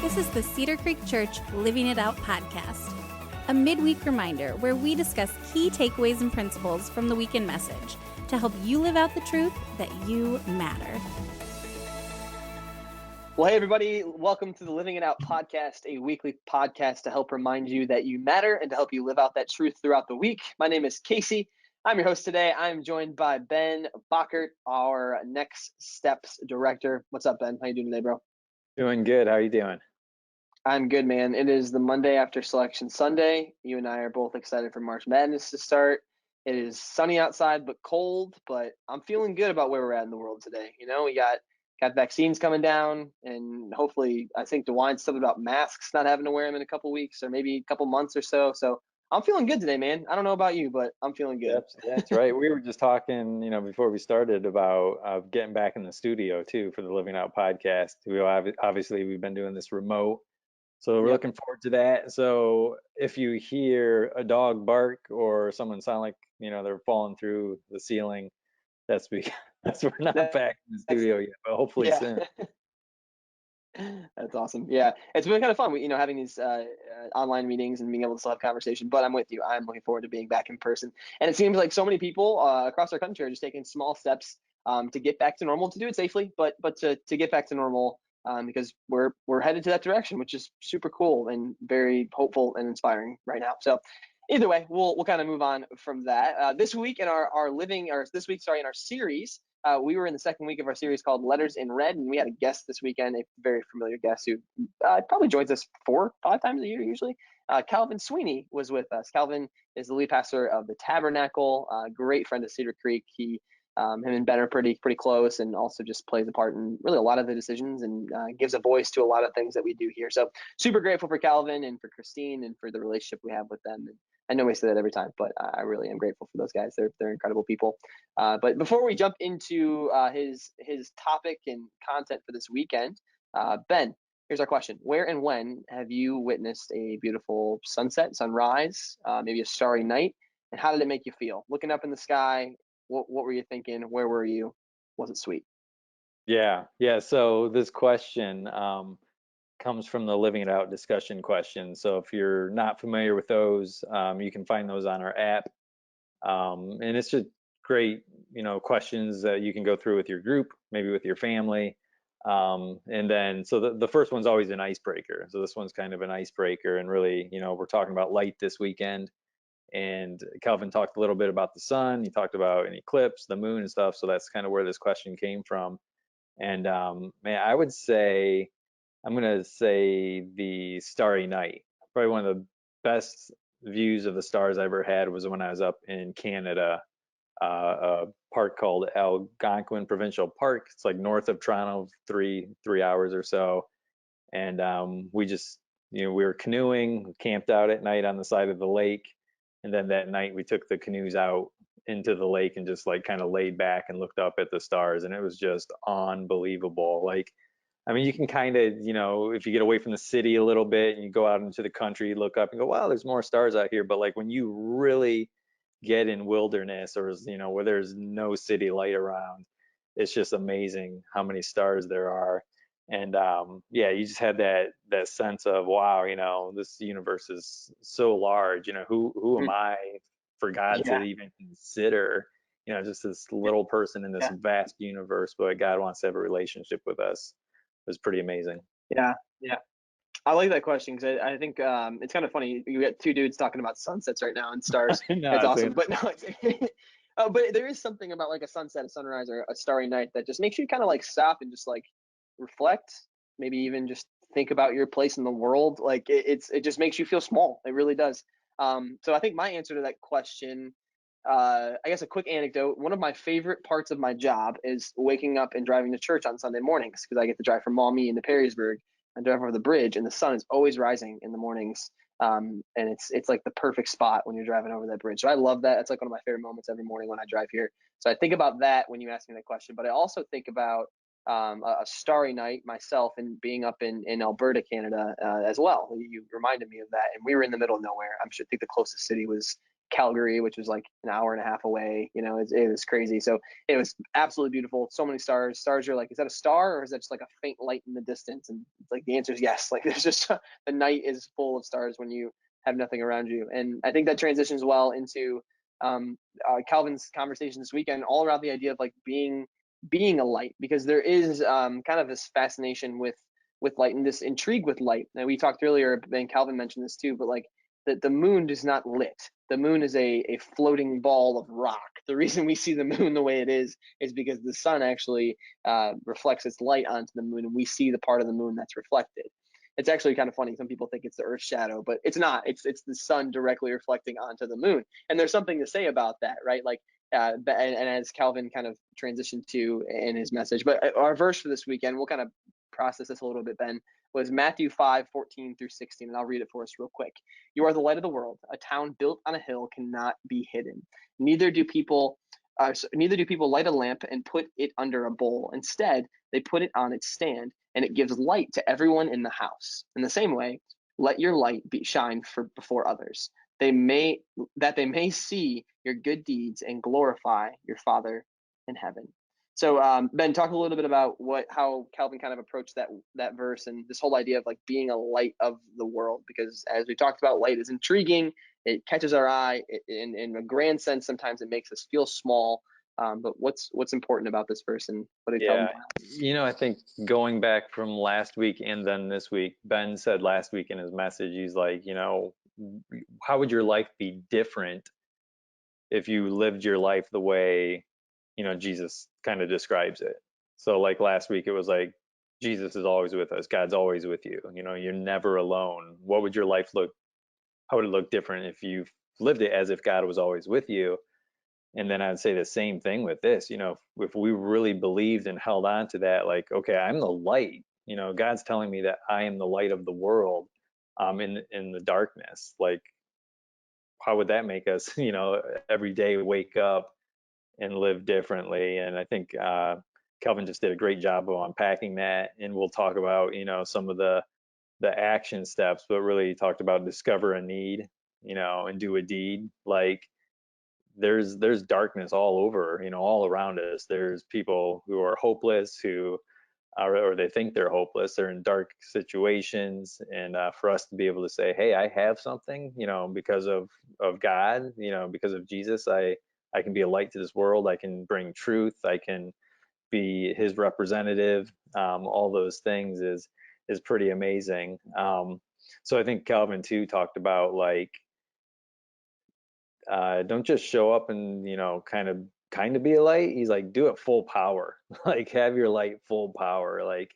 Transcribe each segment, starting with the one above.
This is the Cedar Creek Church Living It Out podcast, a midweek reminder where we discuss key takeaways and principles from the weekend message to help you live out the truth that you matter. Well, hey, everybody. Welcome to the Living It Out podcast, a weekly podcast to help remind you that you matter and to help you live out that truth throughout the week. My name is Casey. I'm your host today. I'm joined by Ben Bockert, our Next Steps director. What's up, Ben? How you doing today, bro? Doing good. How are you doing? I'm good, man. It is the Monday after Selection Sunday. You and I are both excited for March Madness to start. It is sunny outside, but cold, but I'm feeling good about where we're at in the world today. You know, we got vaccines coming down, and hopefully, I think DeWine's something about masks, not having to wear them in a couple weeks or maybe a couple months or so. So I'm feeling good today, man. I don't know about you, but I'm feeling good. That's right. We were just talking, before we started about getting back in the studio too for the Living Out podcast. Obviously we've been doing this remote, so we're looking forward to that. So if you hear a dog bark or someone sound like they're falling through the ceiling, that's because we're not back in the studio yet, but hopefully soon. That's awesome. Yeah, it's been kind of fun, having these online meetings and being able to still have conversation. But I'm with you. I'm looking forward to being back in person. And it seems like so many people across our country are just taking small steps to get back to normal, to do it safely, but to get back to normal because we're headed to that direction, which is super cool and very hopeful and inspiring right now. So either way, we'll kind of move on from that. This week in our series. We were in the second week of our series called Letters in Red, and we had a guest this weekend, a very familiar guest who probably joins us 4-5 times a year usually. Calvin Sweeney was with us. Calvin is the lead pastor of the Tabernacle, great friend of Cedar Creek. Him and Ben are pretty close, and also just plays a part in really a lot of the decisions and gives a voice to a lot of things that we do here. So super grateful for Calvin and for Christine and for the relationship we have with them. And I know we say that every time, but I really am grateful for those guys. They're incredible people. But before we jump into his topic and content for this weekend, Ben, here's our question. Where and when have you witnessed a beautiful sunset, sunrise, maybe a starry night? And how did it make you feel? Looking up in the sky, what were you thinking? Where were you? Was it sweet? Yeah. So this question comes from the Living It Out discussion question. So if you're not familiar with those, you can find those on our app. And it's just great, questions that you can go through with your group, maybe with your family. And then, so the first one's always an icebreaker. So this one's kind of an icebreaker, and really, we're talking about light this weekend. And Calvin talked a little bit about the sun. He talked about an eclipse, the moon and stuff. So that's kind of where this question came from. And man, I'm going to say the starry night. Probably one of the best views of the stars I ever had was when I was up in Canada, a park called Algonquin Provincial Park. It's like north of Toronto, three hours or so. And we just, we were canoeing, camped out at night on the side of the lake. And then that night we took the canoes out into the lake and just like kind of laid back and looked up at the stars. And it was just unbelievable. Like, I mean, you can kind of, if you get away from the city a little bit and you go out into the country, you look up and go, wow, there's more stars out here. But like when you really get in wilderness or, where there's no city light around, it's just amazing how many stars there are. And you just had that sense of, wow, this universe is so large. Who am I for God to even consider, just this little person in this vast universe, but God wants to have a relationship with us. It was pretty amazing. Yeah. I like that question because I think it's kind of funny. You got two dudes talking about sunsets right now and stars. It's awesome. But no, but there is something about like a sunset, a sunrise, or a starry night that just makes you kind of like stop and just like reflect, maybe even just think about your place in the world. Like it just makes you feel small. It really does. So I think my answer to that question, I guess a quick anecdote. One of my favorite parts of my job is waking up and driving to church on Sunday mornings because I get to drive from Maumee into Perrysburg and drive over the bridge, and the sun is always rising in the mornings. And it's like the perfect spot when you're driving over that bridge. So I love that. It's like one of my favorite moments every morning when I drive here. So I think about that when you ask me that question, but I also think about a starry night myself and being up in Alberta, Canada as well. You reminded me of that. And we were in the middle of nowhere. I think the closest city was Calgary, which was like an hour and a half away. You know, it was crazy. So it was absolutely beautiful. So many stars. Stars are like, is that a star or is that just like a faint light in the distance? And like the answer is yes. Like there's just the night is full of stars when you have nothing around you. And I think that transitions well into Calvin's conversation this weekend, all around the idea of like being a light, because there is kind of this fascination with light and this intrigue with light. And we talked earlier, and Calvin mentioned this too, but like the moon is not lit. The moon is a floating ball of rock. The reason we see the moon the way it is because the sun actually reflects its light onto the moon, and we see the part of the moon that's reflected. It's actually kind of funny. Some people think it's the Earth's shadow, but it's not. It's the sun directly reflecting onto the moon. And there's something to say about that, right? Like, and as Calvin kind of transitioned to in his message. But our verse for this weekend, we'll kind of process this a little bit, Ben, was Matthew 5:14 through 16, and I'll read it for us real quick. You are the light of the world. A town built on a hill cannot be hidden. Neither do people light a lamp and put it under a bowl. Instead, they put it on its stand, and it gives light to everyone in the house. In the same way, let your light shine before others, that they may see your good deeds and glorify your Father in heaven. So Ben, talk a little bit about how Calvin kind of approached that verse and this whole idea of like being a light of the world, because as we talked about, light is intriguing. It catches our eye in a grand sense. Sometimes it makes us feel small. But what's important about this verse, and what did Calvin find? I think going back from last week and then this week, Ben said last week in his message, he's like, how would your life be different if you lived your life the way, Jesus kind of describes it? So like last week, it was like, Jesus is always with us. God's always with you. You're never alone. What would your life how would it look different if you lived it as if God was always with you? And then I'd say the same thing with this, if we really believed and held on to that, like, okay, I'm the light, God's telling me that I am the light of the world, in the darkness. Like, how would that make us, every day wake up and live differently? And I think Kelvin just did a great job of unpacking that. And we'll talk about, some of the action steps, but really talked about discover a need, and do a deed. Like, there's darkness all over, all around us. There's people who are hopeless, who are, or they think they're hopeless. They're in dark situations, and for us to be able to say, hey, I have something, because of God, because of Jesus, I can be a light to this world. I can bring truth. I can be his representative. All those things is pretty amazing. So I think Calvin too talked about, like, don't just show up and kind of be a light. He's like, do it full power. Like, have your light full power. Like,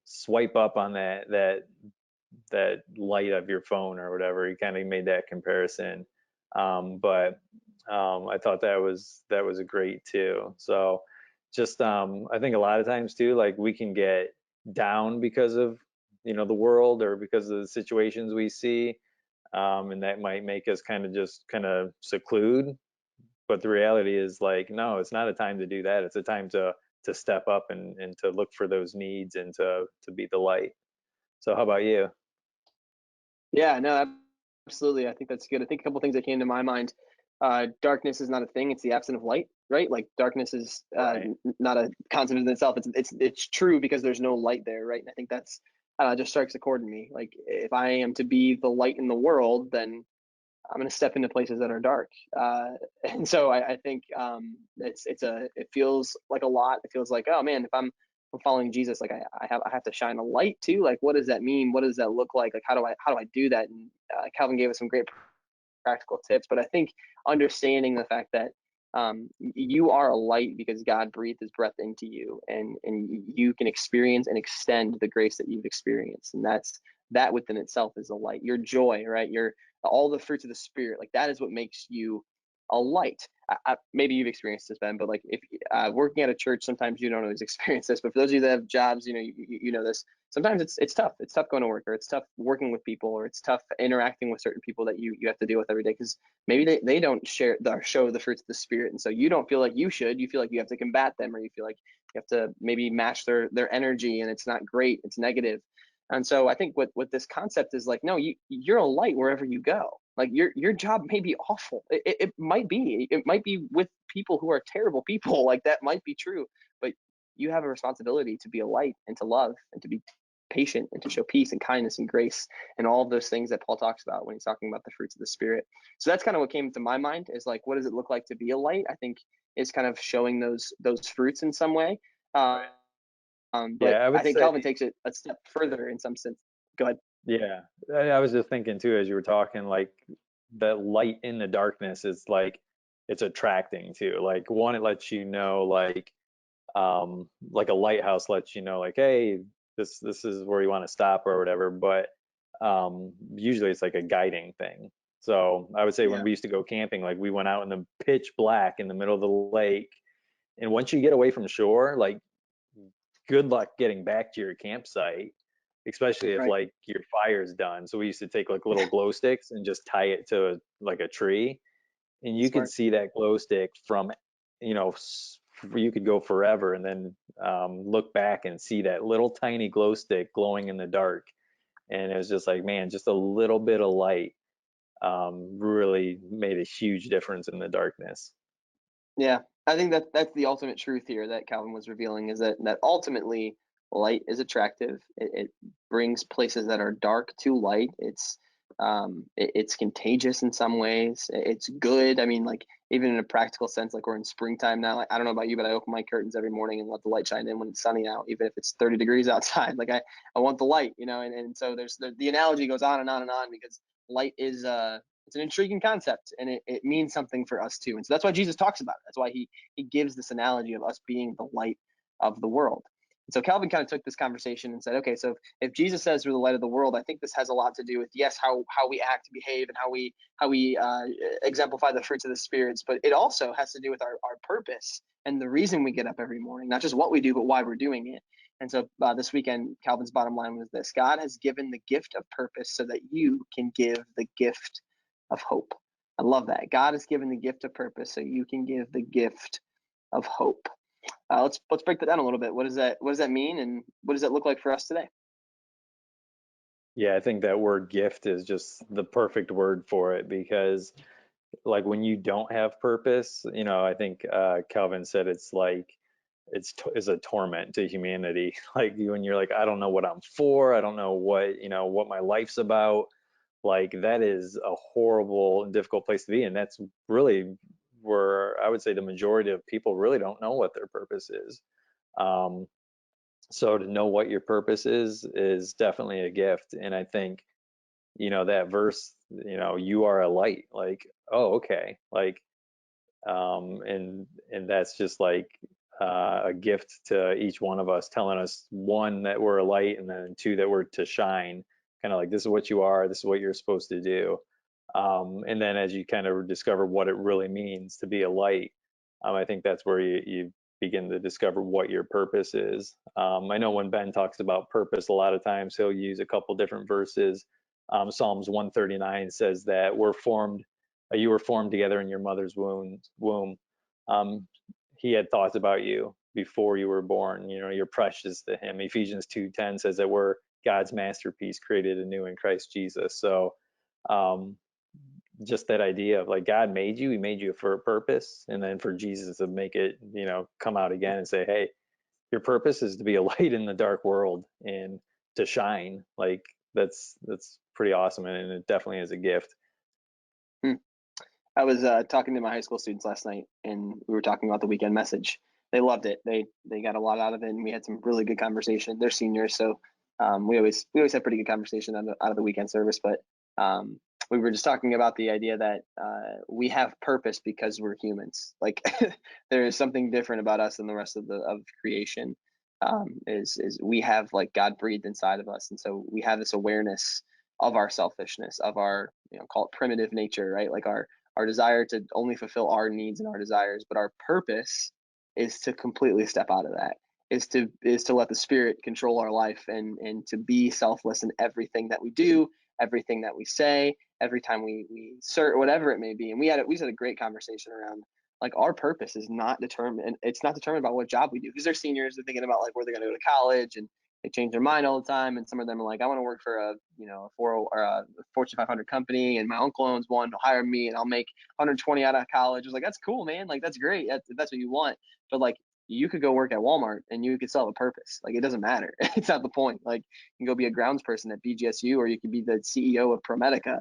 swipe up on that light of your phone or whatever. He kind of made that comparison. But I thought that was a great too. So just I think a lot of times too, like, we can get down because of the world, or because of the situations we see. And that might make us kind of seclude. But the reality is, like, no, it's not a time to do that. It's a time to step up and to look for those needs and to be the light. So how about you? Yeah, no, absolutely. I think that's good. I think a couple things that came to my mind. Darkness is not a thing; it's the absence of light, right? Like, darkness is Right. not a concept in itself. It's true because there's no light there, right? And I think that's just strikes a chord in me. Like, if I am to be the light in the world, then I'm going to step into places that are dark. And so I think it feels like a lot. It feels like, oh man, if I'm following Jesus, like I have to shine a light too. Like, what does that mean? What does that look like? Like, how do I do that? And Calvin gave us some great practical tips, but I think understanding the fact that you are a light because God breathed his breath into you, and you can experience and extend the grace that you've experienced. And that within itself is a light. Your joy, right? Your all the fruits of the spirit, like, that is what makes you a light. Maybe you've experienced this, Ben, but like, if working at a church, sometimes you don't always experience this, but for those of you that have jobs, you know this. Sometimes it's tough. It's tough going to work, or it's tough working with people, or it's tough interacting with certain people that you have to deal with every day, because maybe they don't show the fruits of the spirit, and so you don't feel like you should. You feel like you have to combat them, or you feel like you have to maybe match their energy, and it's not great. It's negative. And so I think what this concept is like, no, you're a light wherever you go. Like your job may be awful. It might be. It might be with people who are terrible people. Like that might be true. But you have a responsibility to be a light and to love and to be patient and to show peace and kindness and grace and all of those things that Paul talks about when he's talking about the fruits of the Spirit. So that's kind of what came to my mind, is like, what does it look like to be a light? I think is kind of showing those fruits in some way. But Yeah, I I would think say, Calvin takes it a step further in some sense. Go ahead. yeah, I was just thinking too, as you were talking, like that light in the darkness is like, it's attracting too. Like one, it lets you know, like a lighthouse lets you know, like, hey, this is where you want to stop or whatever. But usually it's like a guiding thing. So I would say when Yeah. we used to go camping, like we went out in the pitch black in the middle of the lake, and once you get away from shore, like good luck getting back to your campsite, especially if Right. like your fire's done. So we used to take like little glow sticks and just tie it to like a tree, and you could Smart. see that glow stick from, you could go forever, and then look back and see that little tiny glow stick glowing in the dark. And it was just like, man, just a little bit of light really made a huge difference in the darkness. Yeah, I think that that's the ultimate truth here that Calvin was revealing, is that ultimately light is attractive. It brings places that are dark to light. It's contagious in some ways. It's good. I mean, like even in a practical sense, like we're in springtime now. Like, I don't know about you, but I open my curtains every morning and let the light shine in when it's sunny out, even if it's 30 degrees outside. Like I want the light, and so there's the analogy goes on and on and on, because light is it's an intriguing concept, and it means something for us too. And so that's why Jesus talks about it. That's why he gives this analogy of us being the light of the world. And so Calvin kind of took this conversation and said, okay, so if Jesus says we're the light of the world, I think this has a lot to do with, yes, how we act, behave, and how we exemplify the fruits of the spirits, but it also has to do with our purpose and the reason we get up every morning, not just what we do, but why we're doing it. And so this weekend, Calvin's bottom line was this: God has given the gift of purpose so that you can give the gift of hope. I love that. God has given the gift of purpose so you can give the gift of hope. Let's break that down a little bit. What does that mean, and what does that look like for us today? Yeah, I think that word gift is just the perfect word for it, because like when you don't have purpose, I think Calvin said it's like is a torment to humanity. Like when you're like, I don't know what I'm for, I don't know what my life's about. Like that is a horrible and difficult place to be, and that's really where I would say the majority of people really don't know what their purpose is. Um, so to know what your purpose is definitely a gift. And I think that verse, you are a light, like, oh, okay, like and that's just like a gift to each one of us, telling us, one, that we're a light, and then two, that we're to shine, kind of like, this is what you are, this is what you're supposed to do. And then as you kind of discover what it really means to be a light, I think that's where you begin to discover what your purpose is. I know when Ben talks about purpose, a lot of times he'll use a couple different verses. Psalms 139 says that you were formed together in your mother's womb. Um, he had thoughts about you before you were born. You're precious to him. Ephesians 2:10 says that we're God's masterpiece, created anew in Christ Jesus. So um, just that idea of like, God made you, he made you for a purpose, and then for Jesus to make it, come out again and say, hey, your purpose is to be a light in the dark world and to shine. Like that's pretty awesome, and it definitely is a gift. Hmm. I was talking to my high school students last night, and we were talking about the weekend message. They loved it. They got a lot out of it, and we had some really good conversation. They're seniors, so we always have pretty good conversation out of the weekend service. But we were just talking about the idea that we have purpose because we're humans. Like there is something different about us than the rest of creation. Is we have, like, God breathed inside of us, and so we have this awareness of our selfishness, of our, call it primitive nature, right? Like our desire to only fulfill our needs and our desires, but our purpose is to completely step out of that, is to let the Spirit control our life, and to be selfless in everything that we do, everything that we say, every time we serve, whatever it may be. And we had a great conversation around, like, our purpose is not determined, and it's not determined by what job we do, because they're seniors, they're thinking about like where they're going to go to college, and they change their mind all the time. And some of them are like, I want to work for a, a Fortune 500 company, and my uncle owns one, he'll hire me and I'll make 120 out of college. It's like, that's cool, man. Like, that's great. That's what you want. But like, you could go work at Walmart and you could sell a purpose. Like, it doesn't matter. It's not the point. Like, you can go be a grounds person at BGSU, or you could be the CEO of ProMedica.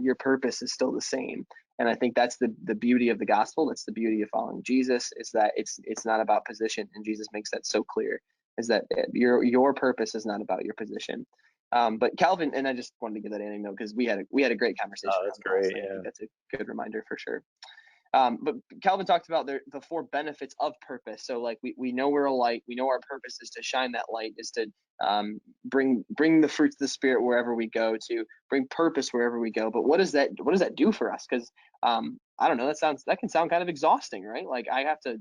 Your purpose is still the same. And I think that's the beauty of the gospel. That's the beauty of following Jesus, is that it's not about position. And Jesus makes that so clear, is that your purpose is not about your position. But Calvin, and I just wanted to give that anecdote because we had a great conversation. Oh, that's great. I Yeah. think that's a good reminder for sure. But Calvin talked about the 4 benefits of purpose. So like we know we're a light. We know our purpose is to shine that light, is to bring the fruits of the Spirit wherever we go, to bring purpose wherever we go. But what does that do for us? Because I don't know. That can sound kind of exhausting, right? Like, I have to,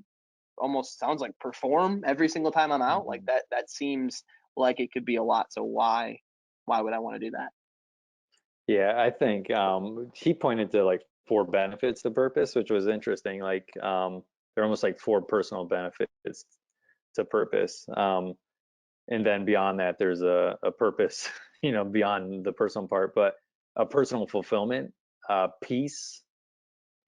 almost sounds like, perform every single time I'm out. Like that seems like it could be a lot. So why would I want to do that? Yeah, I think he pointed to like 4 benefits to purpose, which was interesting. Like they're almost like 4 personal benefits to purpose. And then beyond that, there's a purpose, beyond the personal part, but a personal fulfillment, peace,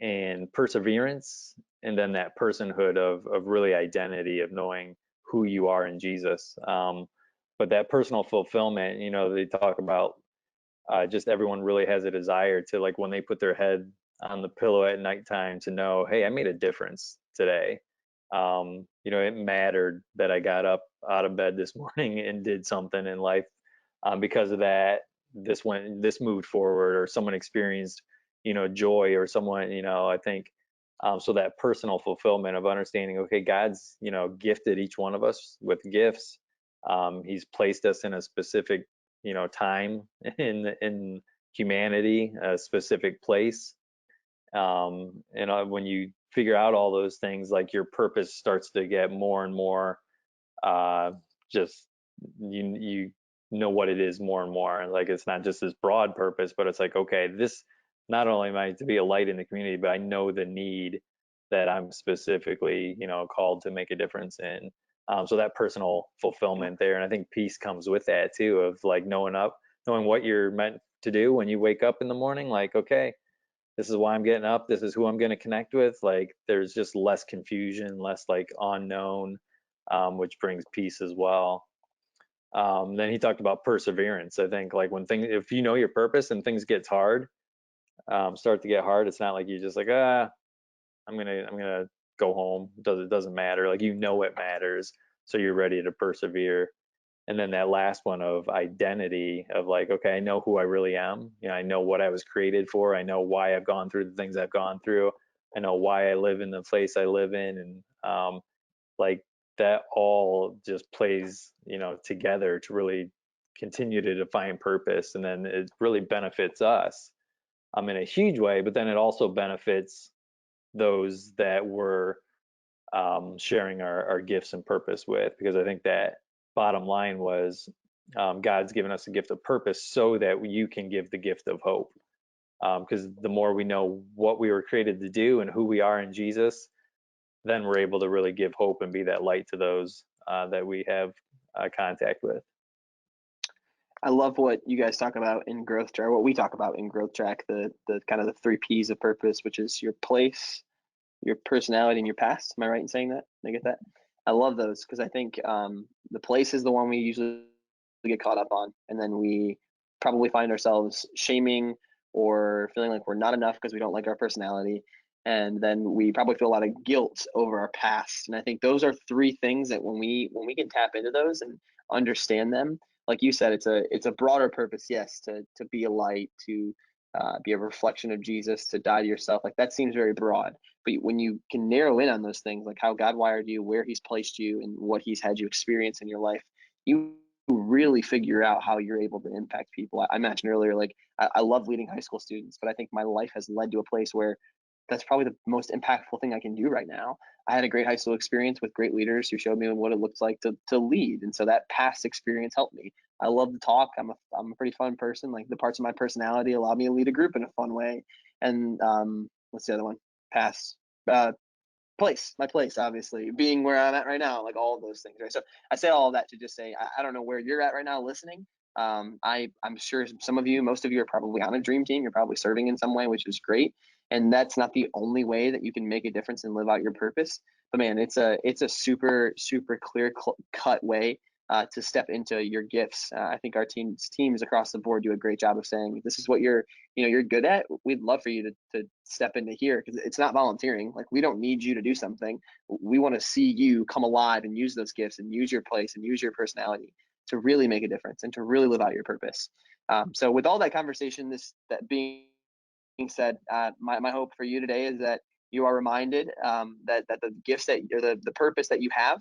and perseverance, and then that personhood of really identity, of knowing who you are in Jesus. But that personal fulfillment, they talk about just everyone really has a desire to, like, when they put their head on the pillow at nighttime, to know, hey, I made a difference today. It mattered that I got up out of bed this morning and did something in life. Because of that, this moved forward, or someone experienced, joy, or someone, I think, so that personal fulfillment of understanding, okay, God's, gifted each one of us with gifts. He's placed us in a specific, time in humanity, a specific place. When you figure out all those things, like, your purpose starts to get more and more, just, you know what it is more and more. Like, it's not just this broad purpose, but it's like, okay, this, not only am I to be a light in the community, but I know the need that I'm specifically, called to make a difference in. So that personal fulfillment there, and I think peace comes with that too, of like knowing what you're meant to do when you wake up in the morning. Like, okay, this is why I'm getting up. This is who I'm going to connect with. Like, there's just less confusion, less like unknown, which brings peace as well. Then he talked about perseverance. I think, like, if you know your purpose and things start to get hard, it's not like you just like, I'm gonna go home. It doesn't matter. Like, it matters, so you're ready to persevere. And then that last one of identity, of like, okay, I know who I really am. I know what I was created for. I know why I've gone through the things I've gone through. I know why I live in the place I live in, and like, that all just plays, together to really continue to define purpose. And then it really benefits us in a huge way, but then it also benefits those that we're sharing our gifts and purpose with, because I think that bottom line was, God's given us a gift of purpose so that you can give the gift of hope. Because the more we know what we were created to do and who we are in Jesus, then we're able to really give hope and be that light to those that we have contact with. I love what you guys talk about in Growth Track, what we talk about in Growth Track, the kind of the 3 P's of purpose, which is your place, your personality, and your past. Am I right in saying that? Did I get that? I love those, because I think the place is the one we usually get caught up on, and then we probably find ourselves shaming or feeling like we're not enough because we don't like our personality. And then we probably feel a lot of guilt over our past. And I think those are 3 things that when we can tap into those and understand them, like you said, it's a broader purpose, yes, to be a light, to be a reflection of Jesus, to die to yourself. Like, that seems very broad. But when you can narrow in on those things, like how God wired you, where He's placed you, and what He's had you experience in your life, you really figure out how you're able to impact people. I mentioned earlier, like, I love leading high school students, but I think my life has led to a place where that's probably the most impactful thing I can do right now. I had a great high school experience with great leaders who showed me what it looks like to lead. And so that past experience helped me. I love to talk. I'm a pretty fun person. Like, the parts of my personality allow me to lead a group in a fun way. And what's the other one? Past. my place, obviously, being where I'm at right now, like all of those things, right? So I say all of that to just say, I don't know where you're at right now listening. I'm sure some of you, most of you are probably on a dream team. You're probably serving in some way, which is great. And that's not the only way that you can make a difference and live out your purpose. But man, it's a super, super clear cut way to step into your gifts. I think our teams across the board do a great job of saying, this is what you're good at. We'd love for you to step into here, because it's not volunteering. Like, we don't need you to do something. We want to see you come alive and use those gifts and use your place and use your personality to really make a difference and to really live out your purpose. So with all that conversation, that being said, my hope for you today is that you are reminded that the gifts or the purpose that you have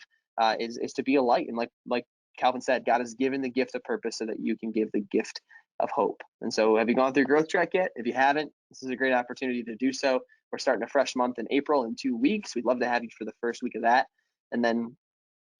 is to be a light. And like Calvin said, God has given the gift of purpose so that you can give the gift of hope. And so, have you gone through Growth Track yet? If you haven't, this is a great opportunity to do so. We're starting a fresh month in April in 2 weeks. We'd love to have you for the first week of that. And then,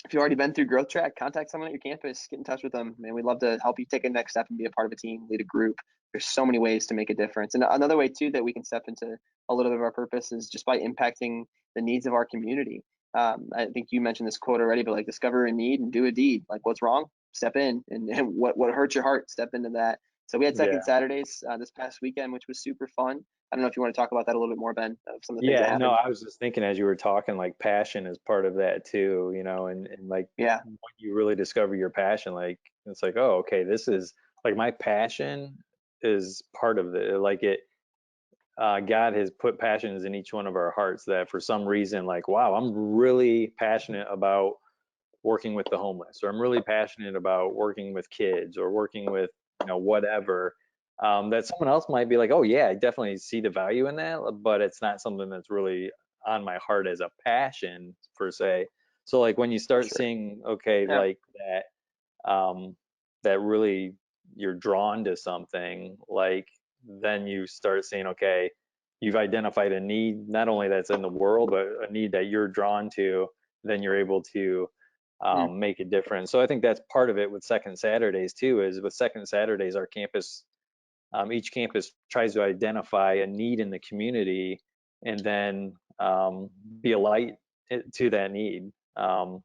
if you've already been through Growth Track, contact someone at your campus, get in touch with them. Man, we'd love to help you take a next step and be a part of a team, lead a group. There's so many ways to make a difference. And another way too that we can step into a little bit of our purpose is just by impacting the needs of our community. I think you mentioned this quote already, but like, discover a need and do a deed. Like, what's wrong? Step in, and what hurts your heart, step into that. So we had second Saturdays this past weekend, which was super fun. I don't know if you want to talk about that a little bit more, Ben, of some of the things that Yeah, no, happened. I was just thinking as you were talking, like passion is part of that too, and like Yeah, when you really discover your passion, like it's like, oh, okay, this is like my passion is part of it. Like God has put passions in each one of our hearts that for some reason, like, wow, I'm really passionate about working with the homeless, or I'm really passionate about working with kids or working with, whatever. That someone else might be like, oh yeah, I definitely see the value in that, but it's not something that's really on my heart as a passion per se. So like when you start sure. seeing, okay, Yeah. like that really you're drawn to something, like then you start saying, okay, you've identified a need, not only that's in the world, but a need that you're drawn to, then you're able to Mm. make a difference. So I think that's part of it with Second Saturdays too, is with Second Saturdays, our campus, each campus tries to identify a need in the community and then be a light to that need, to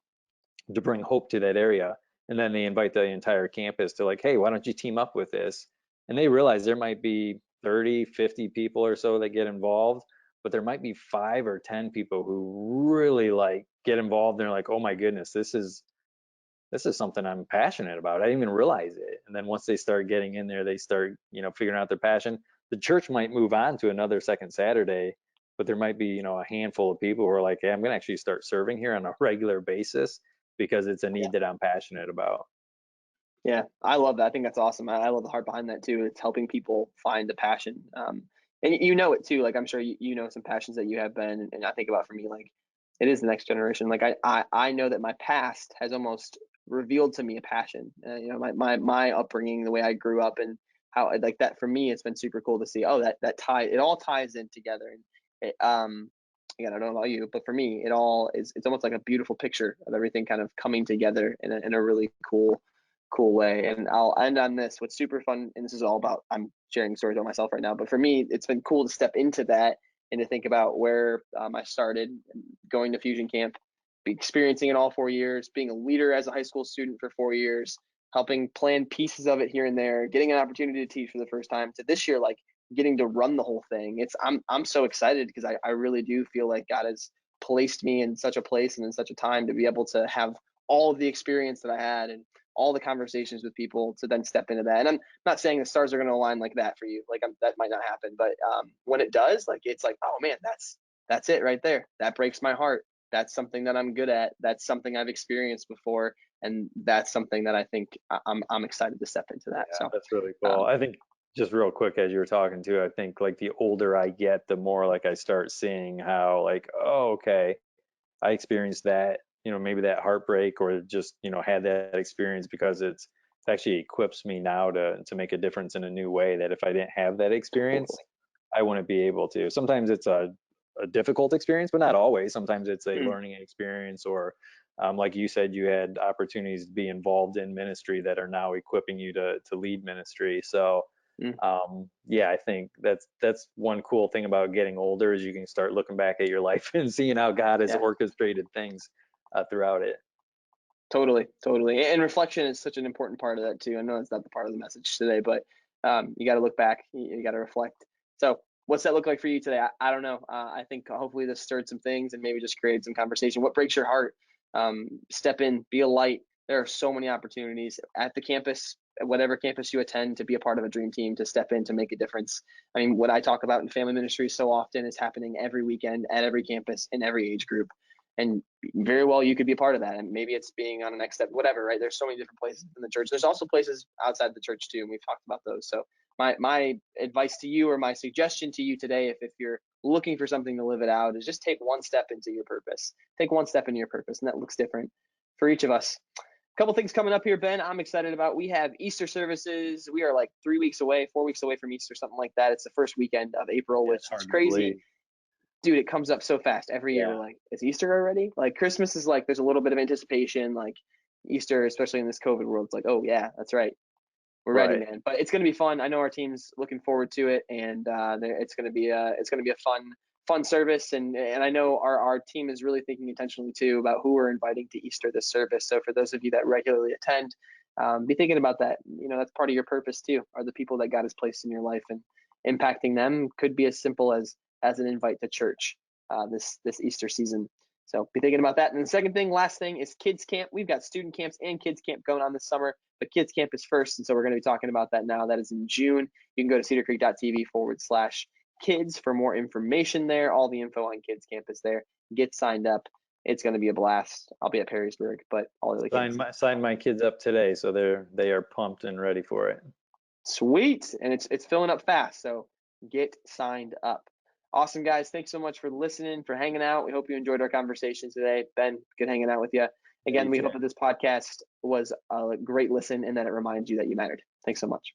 bring hope to that area. And then they invite the entire campus to like, hey, why don't you team up with this? And they realize there might be 30, 50 people or so that get involved, but there might be 5 or 10 people who really like get involved. And they're like, oh my goodness, this is something I'm passionate about. I didn't even realize it. And then once they start getting in there, they start, figuring out their passion. The church might move on to another second Saturday, but there might be, a handful of people who are like, hey, I'm going to actually start serving here on a regular basis because it's a need that I'm passionate about. Yeah, I love that. I think that's awesome. I love the heart behind that too. It's helping people find a passion. And you know it too. Like, I'm sure you know some passions that you have been, and I think about, for me, like, it is the next generation. Like, I know that my past has almost revealed to me a passion. My upbringing, the way I grew up, and how, like, that for me, it's been super cool to see. Oh, it all ties in together. And again, I don't know about you, but for me, it's almost like a beautiful picture of everything kind of coming together in a really cool way. And I'll end on this. What's super fun, and this is all about, I'm sharing stories about myself right now, but for me, it's been cool to step into that and to think about where I started going to Fusion Camp, experiencing it all 4 years, being a leader as a high school student for 4 years, helping plan pieces of it here and there, getting an opportunity to teach for the first time, to this year, like, getting to run the whole thing. I'm so excited because I really do feel like God has placed me in such a place and in such a time to be able to have all of the experience that I had and all the conversations with people to then step into that. And I'm not saying the stars are going to align like that for you. Like, that might not happen, but when it does, like, it's like, oh man, that's it right there. That breaks my heart. That's something that I'm good at. That's something I've experienced before, and that's something that I think I'm excited to step into that. Yeah, So that's really cool. I think just real quick, as you were talking to, I think like the older I get, the more like I start seeing how like, oh, okay, I experienced that, maybe that heartbreak, or just, had that experience because it actually equips me now to make a difference in a new way that if I didn't have that experience, I wouldn't be able to. Sometimes it's a difficult experience, but not always. Sometimes it's a mm, learning experience, or like you said, you had opportunities to be involved in ministry that are now equipping you to lead ministry. So Yeah, I think that's one cool thing about getting older is you can start looking back at your life and seeing how God has Yeah. orchestrated things throughout it. Totally. And reflection is such an important part of that too. I know it's not the part of the message today, but you got to look back. You got to reflect. So what's that look like for you today? I don't know. I think hopefully this stirred some things and maybe just created some conversation. What breaks your heart? Step in, be a light. There are so many opportunities at the campus, whatever campus you attend, to be a part of a dream team, to step in, to make a difference. I mean, what I talk about in family ministry so often is happening every weekend at every campus in every age group. And very well, you could be a part of that. And maybe it's being on a next step, whatever, right? There's so many different places in the church. There's also places outside the church too, and we've talked about those. So my advice to you, or my suggestion to you today, if you're looking for something to live it out, is just take one step into your purpose. Take one step into your purpose, and that looks different for each of us. A couple things coming up here, Ben, I'm excited about. We have Easter services. We are like 4 weeks away from Easter, something like that. It's the first weekend of April, which is crazy. Dude, it comes up so fast every year. We're like, it's Easter already? Like, Christmas is like, there's a little bit of anticipation. Like, Easter, especially in this COVID world, it's like, oh yeah, that's right, we're ready, man. But it's gonna be fun. I know our team's looking forward to it, and it's gonna be a fun service. And I know our team is really thinking intentionally too about who we're inviting to Easter this service. So for those of you that regularly attend, be thinking about that. You know, that's part of your purpose too. Are the people that God has placed in your life, and impacting them could be as simple as an invite to church this Easter season. So be thinking about that. And the last thing is kids camp. We've got student camps and kids camp going on this summer, but kids camp is first. And so we're going to be talking about that now. That is in June. You can go to cedarcreek.tv/kids for more information there. All the info on kids camp is there. Get signed up. It's going to be a blast. I'll be at Perrysburg, but all the kids. Signed my kids up today, so they are pumped and ready for it. Sweet. And it's filling up fast. So get signed up. Awesome, guys. Thanks so much for listening, for hanging out. We hope you enjoyed our conversation today. Ben, good hanging out with you. Again, we hope that this podcast was a great listen and that it reminds you that you mattered. Thanks so much.